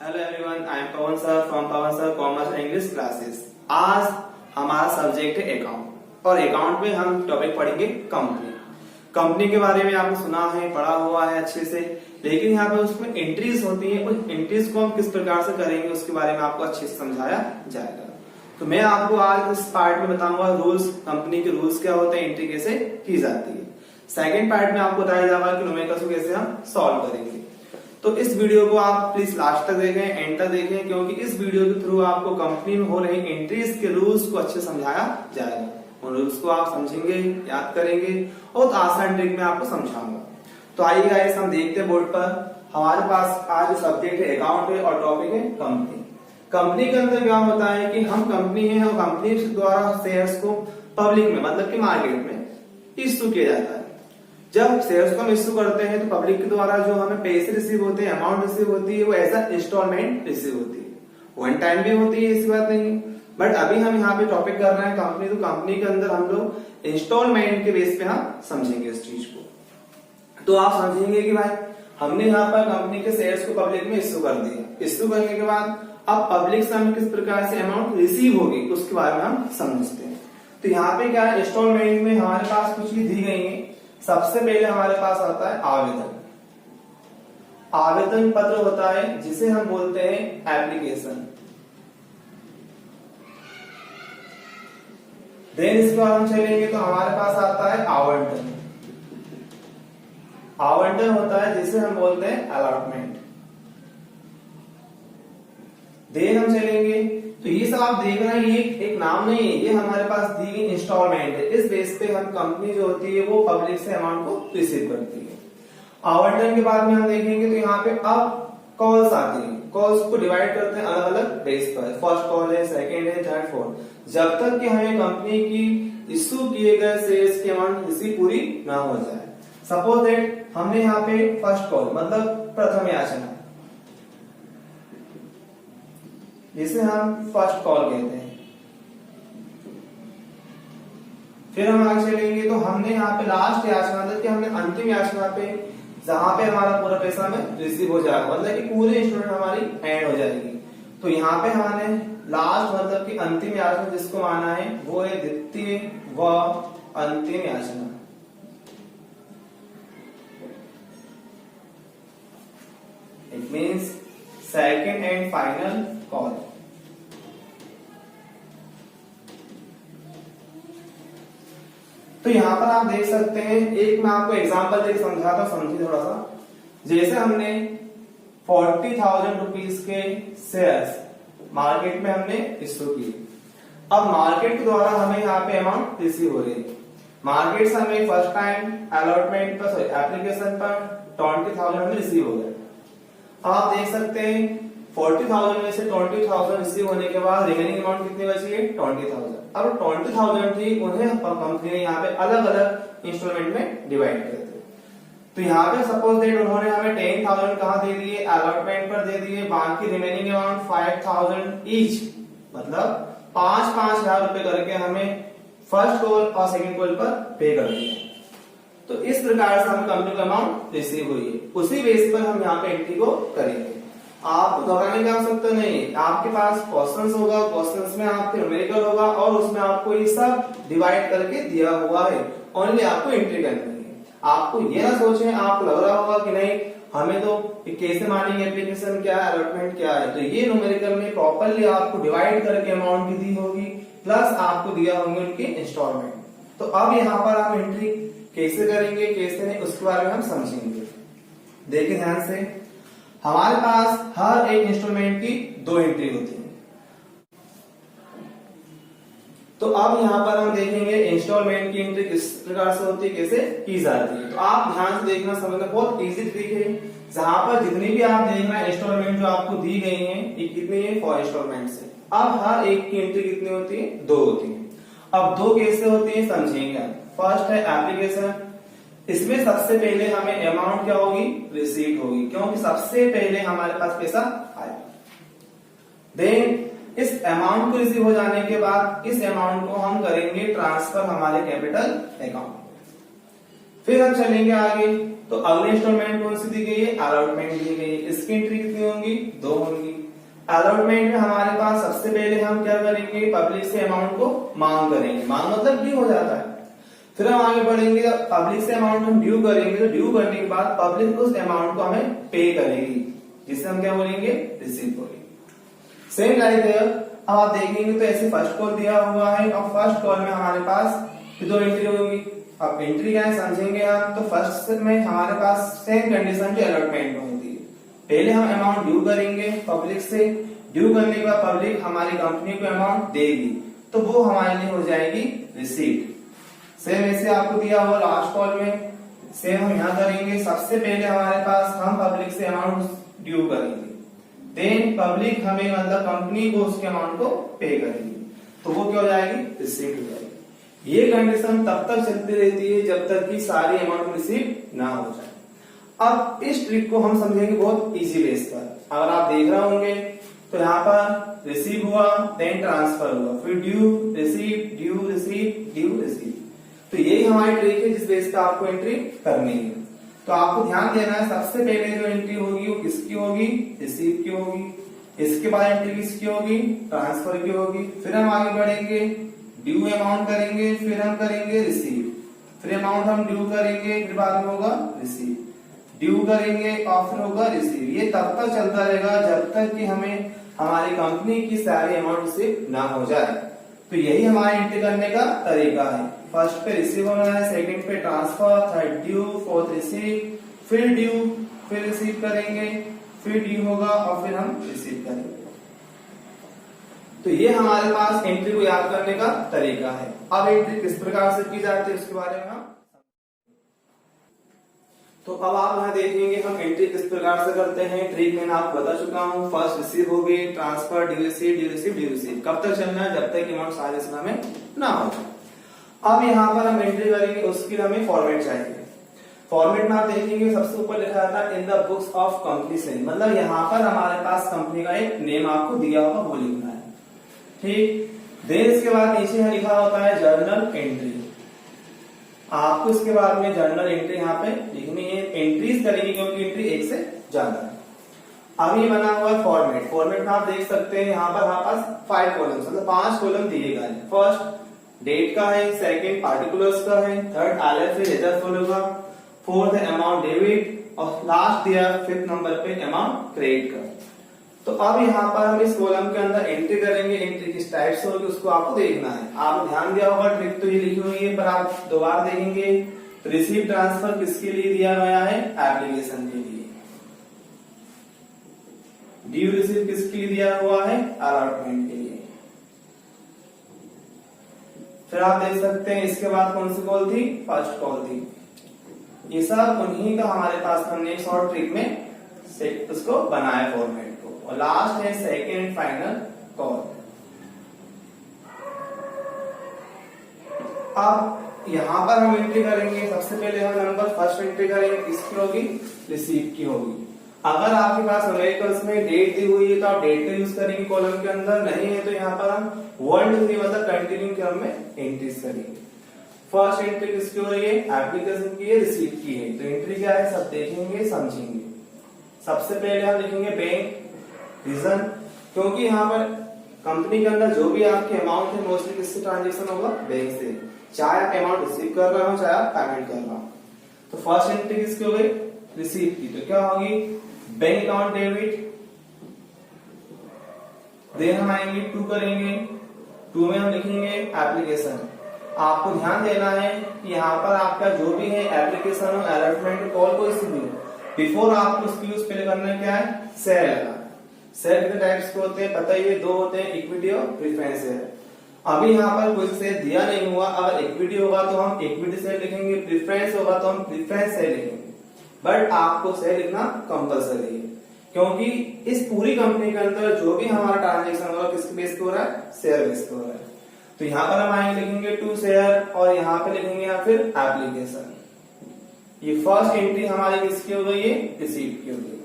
Hello everyone, I am Pawan sir from Pawan sir commerce English classes. आज हमारा subject है account और account में हम टॉपिक पढ़ेंगे कंपनी के बारे में। आपने सुना है, पढ़ा हुआ है अच्छे से, लेकिन यहाँ पे उसमें एंट्रीज होती है। उस एंट्रीज को हम किस प्रकार से करेंगे उसके बारे में आपको अच्छे से समझाया जाएगा। तो मैं आपको आज इस पार्ट में बताऊंगा रूल्स, कंपनी के रूल्स क्या होते हैं, एंट्री कैसे की जाती है। सेकेंड पार्ट में आपको बताया जाएगा कि न्यूमेरिकल्स को कैसे हम सॉल्व करेंगे। तो इस वीडियो को आप प्लीज लास्ट तक देखें, एंड तक देखें, क्योंकि इस वीडियो के थ्रू आपको कंपनी में हो रही एंट्रीज के रूल्स को अच्छे समझाया जाएगा। उन रूल्स को आप समझेंगे, याद करेंगे और आसान ट्रिक में आपको समझाऊंगा। तो आइए गाइस, हम देखते हैं बोर्ड पर। हमारे पास आज सब्जेक्ट है अकाउंट है और टॉपिक है कंपनी। कंपनी के अंदर क्या होता है कि हम कंपनी है और कंपनी द्वारा शेयर्स को पब्लिक में मतलब कि मार्केट में इश्यू किया जाता है। जब शेयर्स को हम इश्यू करते हैं तो पब्लिक के द्वारा जो हमें पैसे रिसीव होते हैं, अमाउंट रिसीव होती है, वो एज अ इंस्टॉलमेंट रिसीव होती है। वन टाइम भी होती है, ऐसी बात नहीं है। बट अभी हम यहाँ पे टॉपिक कर रहे हैं कंपनी, तो कंपनी के अंदर हम लोग इंस्टॉलमेंट के बेस पे हम समझेंगे इस चीज को। तो आप समझेंगे कि भाई हमने यहाँ पर कंपनी के शेयर्स को पब्लिक में इश्यू कर दिया। इश्यू करने के बाद अब पब्लिक से हमें किस प्रकार से अमाउंट रिसीव होगी उसके बारे में हम समझते हैं। तो यहाँ पे क्या है, इंस्टॉलमेंट में हमारे पास कुछ चीज दी गई है। सबसे पहले हमारे पास आता है आवेदन। आवेदन पत्र होता है जिसे हम बोलते हैं एप्लीकेशन। देन इसके बाद हम चलेंगे तो हमारे पास आता है आवंटन। आवंटन होता है जिसे हम बोलते हैं अलॉटमेंट। देन हम चलेंगे तो ये सब आप देख रहे हैं, ये एक नाम नहीं है, ये हमारे पास दी गई इंस्टॉलमेंट है। इस बेस पे हम कंपनी जो होती है वो पब्लिक से अमाउंट को रिसीव करती है। आवंटन के बाद में हम देखेंगे तो यहाँ पे अब कॉल्स आती है। कॉल्स को डिवाइड करते हैं अलग अलग बेस पर। फर्स्ट कॉल है, सेकेंड है, थर्ड, फोर्थ, जब तक कि हमें कंपनी की इश्यू किए गए शेयर्स की अमाउंट रिसीव पूरी ना हो जाए। सपोज दैट हमने यहाँ पे फर्स्ट कॉल मतलब प्रथम याचना, जिसे हम फर्स्ट कॉल कहते हैं। फिर हम आगे चलेंगे तो हमने यहाँ पे लास्ट याचना मतलब कि हमने अंतिम याचना पे जहां पे हमारा पूरा पैसा में रिसीव हो जाएगा, मतलब कि पूरी इंस्टॉलमेंट हमारी एंड हो जाएगी। तो यहाँ पे हमने लास्ट मतलब कि अंतिम याचना जिसको माना है वो है द्वितीय व अंतिम याचना। It means second and final call. तो यहां पर आप देख सकते हैं, एक मैं आपको एग्जांपल देकर समझाता हूं, समझिए थोड़ा सा। जैसे हमने 40,000 रुपीज के शेयर्स मार्केट में हमने इश्यू किए। अब मार्केट के द्वारा हमें यहाँ पे अमाउंट रिसीव हो रही है। मार्केट से हमें फर्स्ट टाइम अलॉटमेंट पर एप्लीकेशन पर 20,000 हमें रिसीव हो गए। आप देख सकते हैं 40,000 में से 20,000 रिसीव होने के बाद रिमेनिंग अमाउंट कितनी बची है, 20,000। अब 20,000 थी, उन्हें कंपनी ने यहाँ पे अलग अलग इंस्टॉलमेंट में डिवाइड कर दिया। तो यहाँ पे सपोज दैट उन्होंने हमें 10,000 कहाँ दे दिए, अलॉटमेंट पर दे दिए। बाकी रिमेनिंग अमाउंट 5,000 ईच, मतलब 5-5 हजार रुपए करके हमें फर्स्ट कॉल और सेकेंड कॉल पर पे कर दिया। तो इस प्रकार से हमें कंपनी का अमाउंट रिसीव हुई है। उसी बेस पर हम यहाँ पे एंट्री को करेंगे। आपको घबराने की आवश्यकता नहीं है। आपके पास क्वेश्चंस होगा, क्वेश्चंस में आपके न्यूमेरिकल होगा और उसमें आपको ये सब डिवाइड करके दिया हुआ है। ओनली आपको एंट्री करनी है। आपको ये ना सोचें, आपको लग रहा होगा कि नहीं हमें तो कैसे मानेंगे एप्लीकेशन क्या है, अलॉटमेंट क्या है। तो ये न्यूमेरिकल में प्रॉपरली आपको डिवाइड करके अमाउंट भी दी होगी, प्लस आपको दिया होंगे उनके इंस्टॉलमेंट। तो अब यहाँ पर हम एंट्री कैसे करेंगे, कैसे नहीं, उसके बारे में हम समझेंगे। देखिए ध्यान से, हमारे पास हर एक इंस्ट्रूमेंट की 2 एंट्री होती है। तो अब यहाँ पर हम देखेंगे इंस्टॉलमेंट की एंट्री किस प्रकार से होती है, कैसे की जाती है। तो आप ध्यान से देखना, समझना, बहुत इजी ट्रिक है। जहां पर जितनी भी आप देख रहे हैं इंस्टॉलमेंट जो आपको दी गई है, ये कितनी है, 4 इंस्टॉलमेंट से। अब हर एक की एंट्री कितनी होती है, 2 होती है। अब 2 कैसे होती है समझेंगे आप। फर्स्ट है एप्लीकेशन। इसमें सबसे पहले हमें अमाउंट क्या होगी, रिसीव होगी, क्योंकि सबसे पहले हमारे पास पैसा आएगा। देन इस अमाउंट को रिसीव हो जाने के बाद इस अमाउंट को हम करेंगे ट्रांसफर हमारे कैपिटल अकाउंट। फिर हम चलेंगे आगे, तो अगली इंस्टॉलमेंट कौन सी दी गई है, अलॉटमेंट दी गई है। इसकी एंट्री कितनी होंगी, 2 होंगी। अलॉटमेंट में हमारे पास सबसे पहले हम क्या करेंगे, पब्लिक से अमाउंट को मांग करेंगे, मांग मतलब ड्यू हो जाता है। फिर हम आगे बढ़ेंगे, पब्लिक से अमाउंट हम ड्यू करेंगे, तो ड्यू करने के बाद पब्लिक उस अमाउंट को हमें पे करेगी, जिसे हम क्या बोलेंगे, रिसीव बोलेंगे। सेम लाइक है, अब आप देखेंगे तो ऐसे फर्स्ट कॉल दिया हुआ है और फर्स्ट कॉल में हमारे पास 2 एंट्री होगी। अब एंट्री क्या है समझेंगे हम, तो फर्स्ट में हमारे पास सेम कंडीशन जो अलॉटमेंट में होती है, पहले हम अमाउंट ड्यू करेंगे पब्लिक से, ड्यू करने के बाद पब्लिक हमारी कंपनी को अमाउंट देगी, तो वो हमारे लिए हो जाएगी रिसीट। सेम ऐसे आपको दिया हुआ लास्ट कॉल में, सेम हम यहाँ करेंगे, सबसे पहले हमारे पास हम पब्लिक से अमाउंट ड्यू करेंगे, देन पब्लिक हमें मतलब कंपनी को उसके अमाउंट को पे करेगी, तो वो क्या हो जाएगी, रिसीट हो जाएगी। ये कंडीशन तब तक चलती रहती है जब तक कि सारी अमाउंट रिसीव ना हो जाए। अब इस ट्रिक को हम समझेंगे बहुत इजी बेस पर। अगर आप देख रहे होंगे तो यहाँ पर रिसीव हुआ, देन ट्रांसफर हुआ, फिर due receive, due receive, due receive, तो यही हमारी ट्रिक है जिस बेस पे आपको एंट्री करनी है। तो आपको ध्यान देना है, सबसे पहले जो एंट्री होगी वो किसकी होगी, रिसीव की होगी। इसके बाद एंट्री किसकी होगी, ट्रांसफर की होगी। फिर हम आगे बढ़ेंगे, ड्यू अमाउंट करेंगे, फिर हम करेंगे रिसीव, फिर अमाउंट हम ड्यू करेंगे, फिर बाद में होगा रिसीव, ड्यू करेंगे और फिर होगा रिसीव। ये तब तक चलता रहेगा जब तक कि हमें हमारी कंपनी की सारी अमाउंट रिसीव ना हो जाए। तो यही हमारे एंट्री करने का तरीका है। फर्स्ट पे रिसीव होना है, सेकंड पे transfer, third due, fourth receive, फिर ड्यू, फिर रिसीव करेंगे, फिर ड्यू होगा और फिर हम रिसीव करेंगे। तो ये हमारे पास एंट्री को याद करने का तरीका है। अब एंट्री किस प्रकार से की जाती है उसके बारे में हम, तो अब आप यहाँ देखेंगे हम एंट्री किस प्रकार से करते हैं। ट्रिक मैंने आपको बता चुका हूँ, फर्स्ट रिसीव हो गई, transfer, due receive, due receive, due receive. कब तक चलना है, जब तक अमाउंट सारे समय में ना हो जाए। अब यहाँ पर हम एंट्री करेंगे, उसके लिए हमें फॉर्मेट चाहिए। फॉर्मेट में आप देखेंगे सबसे ऊपर लिखा था in the books of company से, मतलब यहाँ पर हमारे पास कंपनी का एक नेम आपको दिया होगा वो लिखना है, ठीक। देन इसके बाद नीचे यहाँ लिखा होता है जर्नल एंट्री। आपको इसके बाद में जर्नल एंट्री यहाँ पे लिखनी है, एंट्रीज करेंगे क्योंकि एंट्री एक से ज्यादा है। अब ये बना हुआ है फॉर्मेट। फॉर्मेट में आप देख सकते हैं यहाँ पर हमारे पास 5 कॉलम, मतलब 5 कॉलम दिए गए हैं। फर्स्ट डेट का है, सेकंड पार्टिकुलर्स का है, थर्ड आईएफ है, लेटर होगा, फोर्थ है अमाउंट डेबिट और लास्ट दिया 5th नंबर पे अमाउंट क्रेडिट का। तो अब यहाँ पर हम इस कॉलम के अंदर एंट्री करेंगे, एंट्री किस टाइप से होगी उसको आपको देखना है। आप ध्यान दिया होगा, ट्रिक तो ये लिखी हुई है पर आप दोबारा देखेंगे तो रिसीव ट्रांसफर किसके लिए दिया गया है, एप्लीकेशन के लिए। ड्यू रिसीव किसके लिए दिया हुआ है, अलॉटमेंट के लिए। फिर आप देख सकते हैं इसके बाद कौन सी कॉल थी, फर्स्ट कॉल थी। ये सब उन्हीं का हमारे पास हमने शॉर्ट ट्रिक में उसको बनाया फॉर्मेट को। और लास्ट है सेकेंड फाइनल कॉल। अब यहाँ पर हम एंट्री करेंगे, सबसे पहले हम नंबर फर्स्ट एंट्री करेंगे, किसकी होगी, रिसीव की होगी। अगर आपके पास न्यूमेरिकल्स में डेट दी हुई है तो आप डेट का यूज करेंगे कॉलम के अंदर, नहीं है तो यहाँ पर हम 1 2 3 मतलब कंटिन्यू क्रम में एंट्रीज करेंगे। फर्स्ट एंट्री किसकी हो रही है, एप्लीकेशन की है, रिसीव की है। तो एंट्री क्या है सब देखेंगे समझेंगे। सबसे पहले हम लिखेंगे बैंक, रीजन, क्योंकि यहाँ पर कंपनी के अंदर जो भी आपके अमाउंट है मोस्टली किससे ट्रांजेक्शन होगा, बैंक से, चाहे आप अमाउंट रिसीव कर रहे हो चाहे आप पेमेंट कर रहे हो। तो फर्स्ट एंट्री किसकी हो गई, रिसीव की, तो क्या होगी, बैंक अकाउंट डेबिट। देन हम आएंगे 2 करेंगे, 2 में हम लिखेंगे एप्लीकेशन। आपको ध्यान देना है कि यहाँ पर आपका जो भी है एप्लीकेशन हो, अलॉटमेंट, कॉल कोई सी भी हो, बिफोर आपको उसकी यूज पहले करना क्या है, शेयर लगाना। शेयर कितने टाइप्स के होते हैं पता ही है, 2 होते हैं, इक्विटी और प्रेफरेंस शेयर। अभी यहाँ पर कोई शेयर दिया नहीं हुआ, अगर इक्विटी होगा तो हम इक्विटी शेयर लिखेंगे, प्रेफरेंस होगा तो हम प्रेफरेंस शेयर लिखेंगे। बट आपको शेयर लिखना कंपलसरी है, क्योंकि इस पूरी कंपनी के अंदर जो भी हमारा ट्रांजेक्शन होगा किसके बेस पे हो रहा है, शेयर बेस पे हो रहा है। तो यहाँ पर हम आएंगे लिखेंगे 2 शेयर और यहाँ पे लिखेंगे या फिर एप्लीकेशन। ये फर्स्ट एंट्री हमारी किसकी हो गई है, रिसीव की हो गई,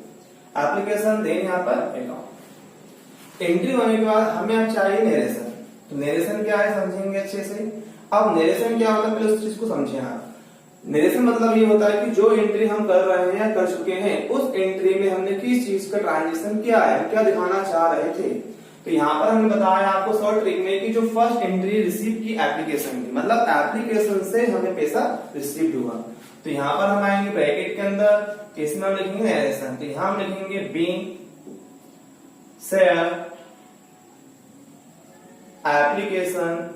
एप्लीकेशन, देन यहाँ पर अकाउंट। एंट्री होने के बाद हमें अब चाहिए नरेशन। तो नरेशन क्या है समझेंगे अच्छे से। अब नरेशन क्या होता है पहले उस चीज को समझे आप। नरेशन मतलब ये होता है कि जो एंट्री हम कर रहे हैं या कर चुके हैं, उस एंट्री में हमने किस चीज का ट्रांजेक्शन किया है, क्या दिखाना चाह रहे थे। तो यहाँ पर हमने बताया आपको शॉर्ट ट्रिक में कि जो फर्स्ट एंट्री रिसीव की एप्लीकेशन की, मतलब एप्लीकेशन से हमें पैसा रिसीव हुआ। तो यहाँ पर हम आएंगे ब्रैकेट के अंदर, इसमें हम लिखेंगे नरेशन। तो यहाँ हम लिखेंगे being share application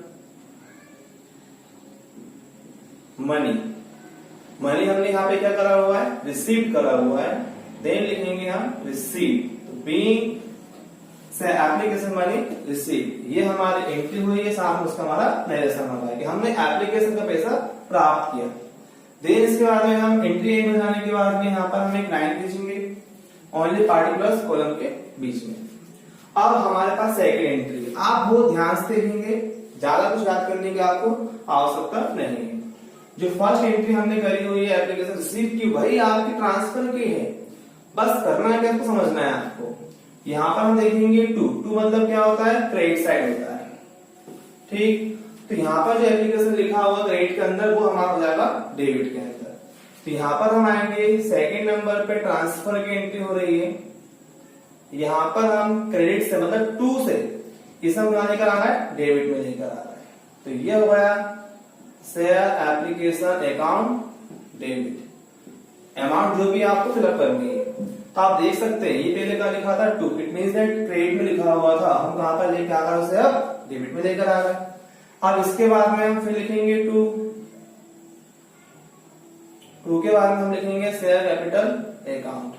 money. Money हमने यहाँ पे क्या करा हुआ है, रिसीव करा हुआ है। देन लिखेंगे हम रिसीव। तो बीइंग से एप्लीकेशन मनी रिसीव, ये हमारी एंट्री हुई है, साथ में उसका हमारा नरेशन होगा कि हमने एप्लीकेशन का पैसा प्राप्त किया। देन इसके बाद में हम एंट्री में जाने के बाद में यहाँ पर हम एक लाइन खींचेंगे ओनली पार्टिकुलर्स कॉलम के बीच में। अब हमारे पास सेकंड एंट्री, आप बहुत ध्यान से देखेंगे, ज्यादा कुछ याद करने की आपको आवश्यकता नहीं है। जो फर्स्ट एंट्री हमने करी हुई है एप्लीकेशन रिसीव की, वही आपकी ट्रांसफर की है। बस करना है क्या, आपको समझना है आपको। यहाँ पर हम देखेंगे टू मतलब क्या होता है, क्रेडिट साइड होता है, ठीक। तो यहाँ पर जो एप्लीकेशन लिखा हुआ क्रेडिट के अंदर, वो हमारा हो जाएगा डेबिट के अंदर। तो यहाँ पर हम आएंगे सेकंड नंबर पे ट्रांसफर की एंट्री हो रही है। यहाँ पर हम क्रेडिट से मतलब टू से इसे हम लेकर आ रहा है, डेबिट में लेकर आ रहा है। तो ये हो गया share application account debit. Amount जो भी आपको फिलअप करनी है, तो आप देख सकते हैं ये पहले का लिखा था to, it means that credit में लिखा हुआ था, हम कहां पर लेके आ गए उसे, अब डेबिट में लेकर आ गए। अब इसके बाद में हम फिर लिखेंगे टू के बाद में हम लिखेंगे शेयर कैपिटल अकाउंट।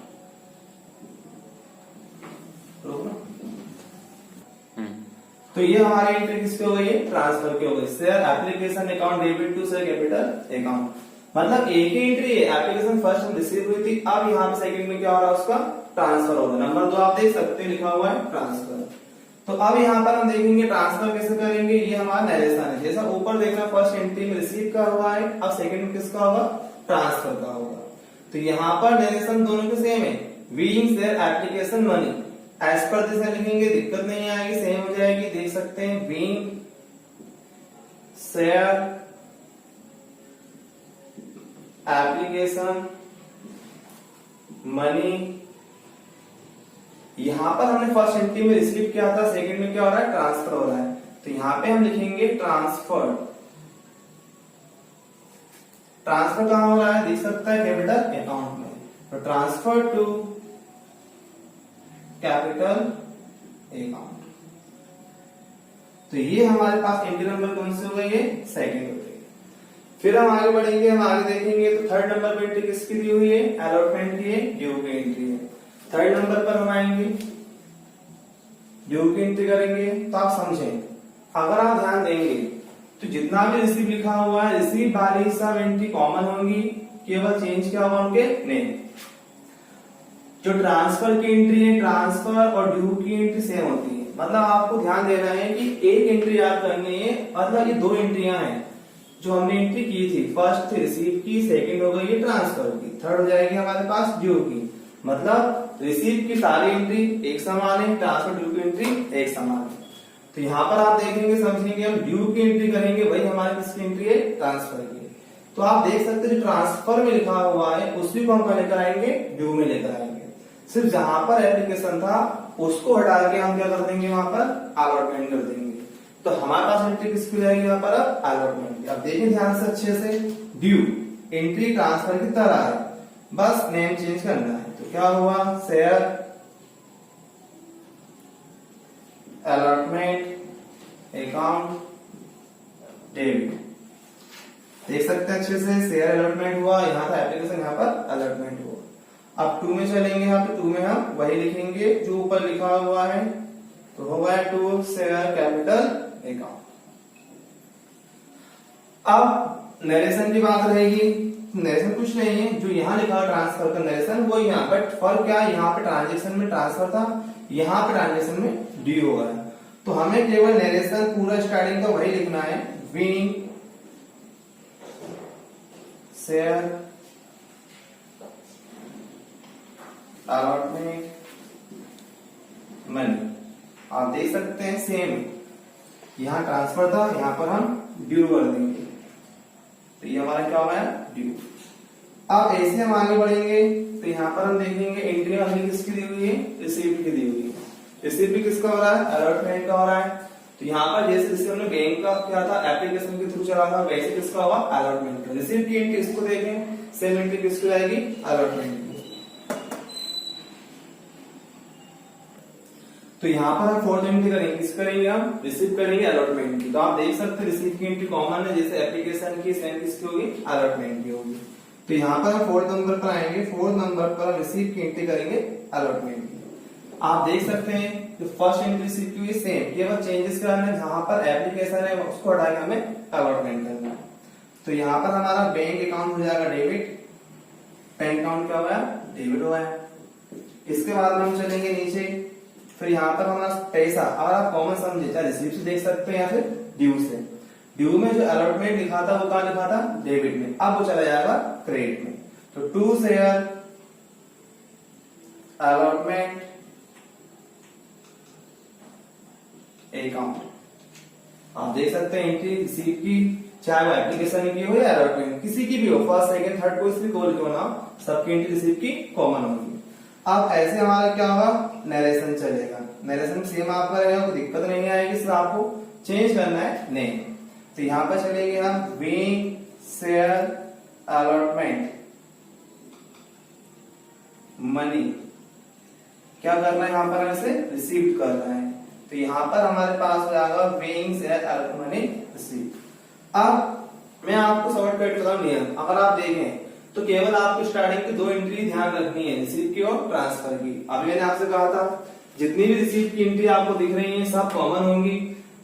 तो ये हमारी एंट्री किसके हो गई है, ट्रांसफर के हो गई, share application account debit to share capital account. मतलब एक ही एंट्री है, एप्लीकेशन फर्स्ट हम रिसीव हुई थी, अब यहाँ पे सेकंड में क्या हो रहा है, उसका ट्रांसफर होगा। नंबर 2 आप देख सकते हैं लिखा हुआ है ट्रांसफर। तो अब यहाँ पर हम देखेंगे ट्रांसफर कैसे करेंगे, ये हमारा नरेशन है। जैसा ऊपर देखना फर्स्ट एंट्री में रिसीव का हुआ है, अब सेकंड में किसका होगा, ट्रांसफर का होगा। तो यहाँ पर नरेशन दोनों के सेम है, being share application money. As per this लिखेंगे, दिक्कत नहीं आएगी, सेम हो जाएगी। देख सकते हैं बीइंग शेयर एप्लीकेशन मनी। यहां पर हमने फर्स्ट एंट्री में रिसीव किया था, सेकंड में क्या हो रहा है, ट्रांसफर हो रहा है। तो यहां पे हम लिखेंगे ट्रांसफर। ट्रांसफर कहां हो रहा है, देख सकता है कैपिटल अकाउंट में। तो ट्रांसफर टू कैपिटल अकाउंट। तो ये हमारे पास एंट्री नंबर कौन सी हो गई है, सेकंड हो गई। फिर हम आगे बढ़ेंगे, हम आगे देखेंगे तो थर्ड नंबर पे एंट्री किसकी दी हुई है, अलॉटमेंट की है, ड्यू की एंट्री है। थर्ड नंबर पर हम आएंगे, ड्यू की एंट्री करेंगे। तो आप समझें, अगर आप ध्यान देंगे तो जितना भी रिसीव लिखा हुआ है, रिसीव वाली सब एंट्री कॉमन होंगी, केवल चेंज क्या हुआ उनके नेम। जो ट्रांसफर की एंट्री है, ट्रांसफर और ड्यू की एंट्री सेम होती है। मतलब आपको ध्यान देना है कि एक एंट्री याद करनी है, मतलब ये दो एंट्रियां हैं जो हमने एंट्री की थी। फर्स्ट थी रिसीव की, सेकंड हो गई है ट्रांसफर की, थर्ड हो जाएगी हमारे पास ड्यू की। मतलब रिसीव की सारी एंट्री एक समान है, ट्रांसफर ड्यू की एंट्री एक समान है। तो यहाँ पर आप देखेंगे, समझेंगे, हम ड्यू की एंट्री करेंगे, वही हमारी किसकी एंट्री है, ट्रांसफर की। तो आप देख सकते हैं जो ट्रांसफर में लिखा हुआ है उसी को हम लेकर आएंगे, ड्यू में लेकर आएंगे। सिर्फ जहां पर एप्लीकेशन था उसको हटा के हम क्या कर देंगे, वहां पर अलॉटमेंट कर देंगे। तो हमारे पास एंट्री किसकी जाएगी, यहाँ पर अलॉटमेंट की। अब देखिए ध्यान से अच्छे से, ड्यू एंट्री ट्रांसफर की तरह है, बस नेम चेंज करना है। तो क्या हुआ, शेयर अलॉटमेंट अकाउंट डेबिट। देख सकते हैं अच्छे से, शेयर अलॉटमेंट हुआ, यहाँ था एप्लीकेशन, यहाँ पर अलॉटमेंट हुआ। अब टू में चलेंगे, यहाँ पे टू में हम वही लिखेंगे जो ऊपर लिखा हुआ है। तो होगा टू शेयर कैपिटल अकाउंट। अब नरेशन की बात रहेगी। नरेशन कुछ नहीं है, जो यहाँ लिखा है ट्रांसफर का नरेशन वो यहाँ, बट फर्क क्या है, यहाँ पे ट्रांजेक्शन में ट्रांसफर था, यहाँ पे ट्रांजेक्शन में ड्यू होगा। तो हमें केवल नरेशन पूरा स्टार्टिंग का वही लिखना है, बीइंग शेयर अलॉटमेंट मनी। आप देख सकते हैं सेम, यहाँ ट्रांसफर था, यहाँ पर हम ड्यू कर देंगे। तो ये हमारा क्या हो रहा है, ड्यू। अब ऐसे हम आगे बढ़ेंगे तो यहाँ पर हम देखेंगे एंट्री हमें किसकी दी हुई है, रिसीप्ट की दी हुई है। रिसीप्ट किसका हो रहा है, अलॉटमेंट का हो रहा है। तो यहाँ पर जैसे हमने बैंक का क्या था, एप्लीकेशन के थ्रू चला था, वैसे किसका हुआ, अलॉटमेंट का। रिसीप्ट की एंट्री इसको देखें, सेम एंट्री किसको आएगी, अलॉटमेंट की। तो यहाँ पर हम फोर्थ एंट्री करेंगे, किस करेंगे हम, रिसीव करेंगे अलॉटमेंट की। तो आप देख सकते हैं रिसीव की एंट्री कॉमन है, जैसे एप्लीकेशन की, सेम किसकी होगी, अलॉटमेंट की होगी। तो यहाँ पर हम फोर्थ नंबर पर आएंगे, फोर्थ नंबर पर रिसीव की एंट्री करेंगे अलॉटमेंट की। आप देख सकते हैं जो फर्स्ट एंट्री रिसीव की हुई सेम, केवल चेंजेस करना है, जहां पर एप्लीकेशन है उसको हटा के हमें अलॉटमेंट करना है। तो यहाँ पर हमारा बैंक अकाउंट हो जाएगा डेबिट, बैंक अकाउंट क्या हुआ है, डेबिट हुआ है। इसके बाद में हम चलेंगे नीचे, फिर यहाँ पर हमारा पैसा, अगर आप कॉमन समझे चाहे रिसीव से देख सकते हैं या फिर ड्यू से। ड्यू में जो अलॉटमेंट लिखा था वो कहाँ लिखा था, डेबिट में, अब वो चला जाएगा क्रेडिट में। तो टू शेयर अलॉटमेंट अकाउंट, आप देख सकते हैं एंट्री रिसीव की, चाहे वो एप्लीकेशन की हो या अलॉटमेंट, किसी की भी हो, फर्स्ट सेकंड थर्ड कोई सी कोई क्यों ना, सबकी एंट्री रिसीव की कॉमन होगी। अब ऐसे हमारा क्या होगा, नरेशन चलेगा, नरेशन सेम आपका रहेगा, कोई दिक्कत नहीं आएगी, सिर्फ आपको चेंज करना है नेम। तो यहाँ पर चलेंगे हम बैंक शेयर अलॉटमेंट मनी, क्या करना है यहाँ पर, हमें से रिसीव करना है। तो यहाँ पर हमारे पास हो जाएगा bank share allotment money receive. अब मैं आपको शॉर्टकट बताऊं नियम, अगर आप देखें तो केवल आपको स्टार्टिंग की दो एंट्री ध्यान रखनी है, रिसीव की और ट्रांसफर की। अभी मैंने आपसे कहा था जितनी भी रिसीव की एंट्री आपको दिख रही है सब कॉमन होंगी,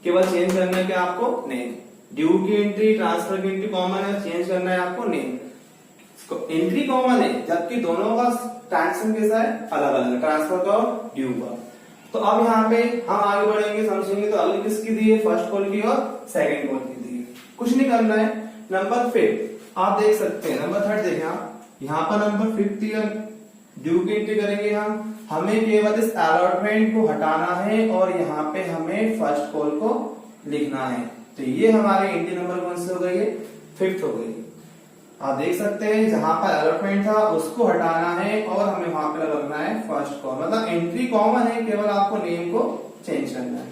केवल चेंज करना है कि आपको नेम। ड्यू की एंट्री, ट्रांसफर की एंट्री कॉमन है, चेंज करना है आपको नेम। एंट्री कॉमन है जबकि दोनों का ट्रांजेक्शन कैसा है, अलग अलग, ट्रांसफर का और ड्यू का। तो अब यहाँ पे हम आगे बढ़ेंगे, समझेंगे। तो अगली किसकी दी है, फर्स्ट कॉल की और सेकंड कॉल की दी है। कुछ नहीं करना है। नंबर 5 आप देख सकते हैं, नंबर 3 देखें आप, यहाँ पर नंबर 5 ड्यू की एंट्री करेंगे हम। हमें केवल इस अलॉटमेंट को हटाना है और यहाँ पे हमें फर्स्ट कॉल को लिखना है। तो ये हमारे एंट्री नंबर कौन सी हो गई है, 5th हो गई। आप देख सकते हैं जहां पर अलॉटमेंट था उसको हटाना है और हमें वहां पर रखना है फर्स्ट कॉल, मतलब एंट्री कॉमन है, केवल आपको नेम को चेंज करना है।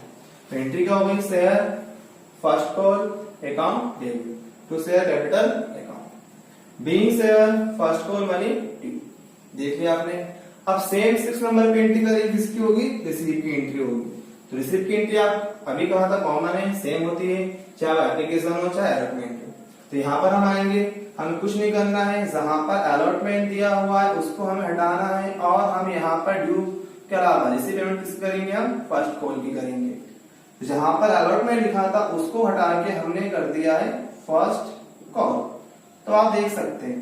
तो एंट्री क्या हो गई, share first call account debit, to share capital account, being share first call money due. देख लिया आपने। अब सेम 6 नंबर की एंट्री करेंगे, किसकी होगी, रिसीव की एंट्री होगी। तो रिसीव की एंट्री आप अभी कहा था कॉमन है, सेम होती है, चाहे एप्लीकेशन हो चाहे अलॉटमेंट हो। तो यहाँ पर हम आएंगे, हमें कुछ नहीं करना है, जहां पर अलॉटमेंट दिया हुआ है उसको हमें हटाना है और हम यहाँ पर ड्यू के अलावा रिसीव पेमेंट किस करेंगे, हम फर्स्ट कॉल की करेंगे। जहां पर अलॉटमेंट लिखा था उसको हटा के हमने कर दिया है फर्स्ट कॉल। तो आप देख सकते हैं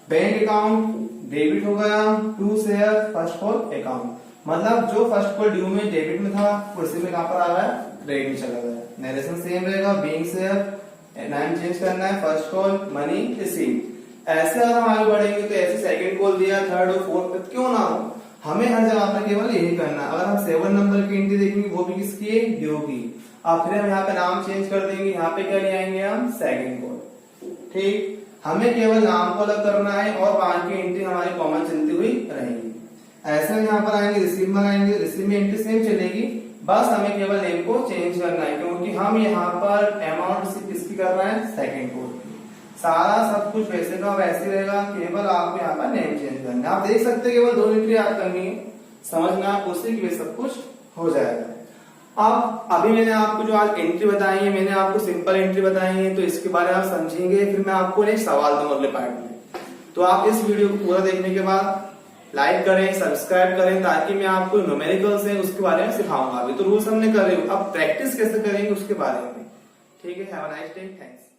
बैंक अकाउंट डेबिट हो गया, to share first call account, मतलब जो फर्स्ट कॉल ड्यू में डेबिट में था वो रिसीव में कहां पर आ रहा है, क्रेडिट में चला गया। नरेशन सेम रहेगा, बीइंग शेयर नाम चेंज करना है, फर्स्ट कॉल मनी रिसीव। ऐसे अगर हम आगे बढ़ेंगे तो ऐसे सेकंड कॉल दिया, थर्ड और फोर्थ क्यों ना हो, हमें हर जगह पर केवल यही करना है। अगर हम 7 नंबर की एंट्री देखेंगे वो भी किसकी है, ड्यू की। अब फिर हम यहाँ पे नाम चेंज कर देंगे, यहाँ पे क्या ले आएंगे हम, सेकंड कॉल। ठीक, हमें केवल नाम को अलग करना है और बाकी एंट्री हमारी कॉमन चलती हुई रहेगी। ऐसे हम यहाँ पर आएंगे, रिसीव में आएंगे, रिसीव में एंट्री सेम चलेगी, बस हमें केवल नेम को चेंज करना है, क्योंकि हम यहाँ पर अमाउंट रिसीव किसकी कर रहे हैं, सेकंड कॉल की। सारा सब कुछ वैसे का वैसे रहेगा, केवल आपको यहाँ पर नेम चेंज करना है। आप देख सकते हैं केवल 2 एंट्री याद करनी है, समझना उसी के लिए सब कुछ हो जाएगा। अब अभी मैंने आपको जो आज एंट्री बताई है, मैंने आपको सिंपल एंट्री बताई है, तो इसके बारे में आप समझेंगे, फिर मैं आपको एक सवाल दूंगा अगले पार्ट में। तो आप इस वीडियो को पूरा देखने के बाद लाइक करें, सब्सक्राइब करें, ताकि मैं आपको न्यूमेरिकल्स है उसके बारे में सिखाऊंगा। अभी तो रूल्स हमने कर रहे हो, अब प्रैक्टिस कैसे करेंगे उसके बारे में। ठीक है, have a nice day, thanks.